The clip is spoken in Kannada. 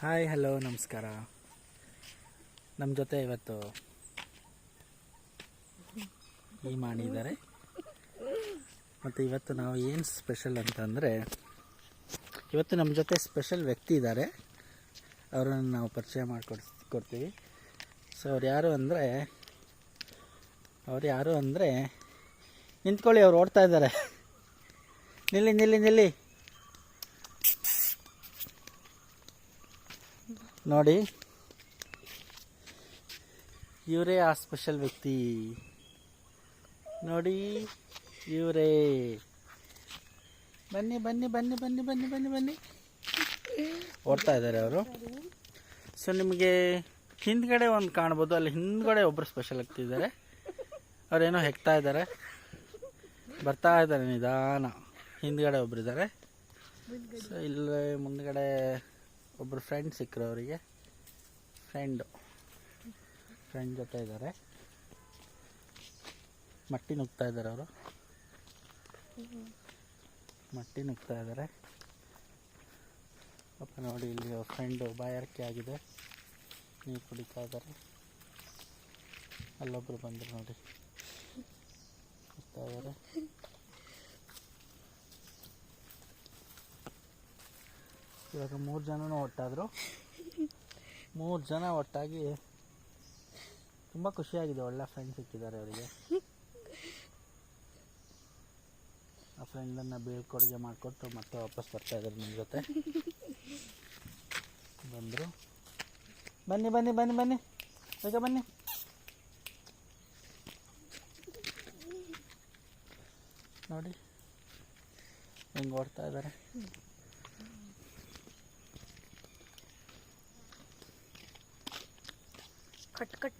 ಹಾಯ್ ಹಲೋ ನಮಸ್ಕಾರ. ನಮ್ಮ ಜೊತೆ ಇವತ್ತು ಈ ಮಾಡಿದ್ದಾರೆ. ಮತ್ತು ಇವತ್ತು ನಾವು ಏನು ಸ್ಪೆಷಲ್ ಅಂತಂದರೆ, ಇವತ್ತು ನಮ್ಮ ಜೊತೆ ಸ್ಪೆಷಲ್ ವ್ಯಕ್ತಿ ಇದ್ದಾರೆ. ಅವರನ್ನು ನಾವು ಪರಿಚಯ ಮಾಡಿಕೊಡ್ತೀವಿ. ಸೊ ಅವ್ರು ಯಾರು ಅಂದರೆ ನಿಂತ್ಕೊಳ್ಳಿ, ಅವ್ರು ಓಡ್ತಾ ಇದ್ದಾರೆ. ನಿಲ್ಲಿ ನಿಲ್ಲಿ ನಿಲ್ಲಿ ನೋಡಿ, ಇವರೇ ಆ ಸ್ಪೆಷಲ್ ವ್ಯಕ್ತಿ. ನೋಡಿ, ಇವರೇ. ಬನ್ನಿ ಬನ್ನಿ ಬನ್ನಿ ಬನ್ನಿ ಬನ್ನಿ ಬನ್ನಿ ಬನ್ನಿ ಓಡ್ತಾ ಇದ್ದಾರೆ ಅವರು. ಸೊ ನಿಮಗೆ ಹಿಂದ್ಗಡೆ ಒಂದು ಕಾಣ್ಬೋದು, ಅಲ್ಲಿ ಹಿಂದ್ಗಡೆ ಒಬ್ಬರು ಸ್ಪೆಷಲ್ ವ್ಯಕ್ತಿ ಇದ್ದಾರೆ. ಅವರೇನೋ ಹೆಕ್ತಾ ಇದ್ದಾರೆ, ಬರ್ತಾ ಇದ್ದಾರೆ ನಿಧಾನ. ಹಿಂದ್ಗಡೆ ಒಬ್ರು ಇದ್ದಾರೆ. ಸೊ ಇಲ್ಲೇ ಮುಂದ್ಗಡೆ ಒಬ್ಬರು ಫ್ರೆಂಡ್ ಸಿಕ್ಕರು ಅವರಿಗೆ. ಫ್ರೆಂಡ್ ಜೊತೆ ಇದ್ದಾರೆ. ಮಟ್ಟಿ ನುಗ್ತಾ ಇದ್ದಾರೆ ಅವರು. ಪಾಪ ನೋಡಿ, ಇಲ್ಲಿ ಫ್ರೆಂಡು ಬಾಯಾರಿಕೆ ಆಗಿದೆ, ನೀರು ಕುಡಿತಾ ಇದ್ದಾರೆ. ಅಲ್ಲೊಬ್ಬರು ಬಂದರು ನೋಡಿ, ಕುಡಿತಾ ಇದ್ದಾರೆ. ಇವಾಗ 3 ಜನನೂ ಒಟ್ಟಾದರು. 3 ಜನ ಒಟ್ಟಾಗಿ ತುಂಬ ಖುಷಿಯಾಗಿದೆ. ಒಳ್ಳೆ ಫ್ರೆಂಡ್ ಸಿಕ್ಕಿದ್ದಾರೆ ಅವರಿಗೆ. ಆ ಫ್ರೆಂಡನ್ನು ಬೀಳ್ಕೊಡುಗೆ ಮಾಡಿಕೊಟ್ಟು ಮತ್ತೆ ವಾಪಸ್ ಬರ್ತಾಯಿದ್ದಾರೆ ನಿಮ್ಮ ಜೊತೆ. ಬಂದರು. ಬನ್ನಿ ಬನ್ನಿ ಬನ್ನಿ ಬನ್ನಿ ಬೇಗ ಬನ್ನಿ. ನೋಡಿ ಹೆಂಗೆ ಓಡ್ತಾ ಇದ್ದಾರೆ. ಕಟ್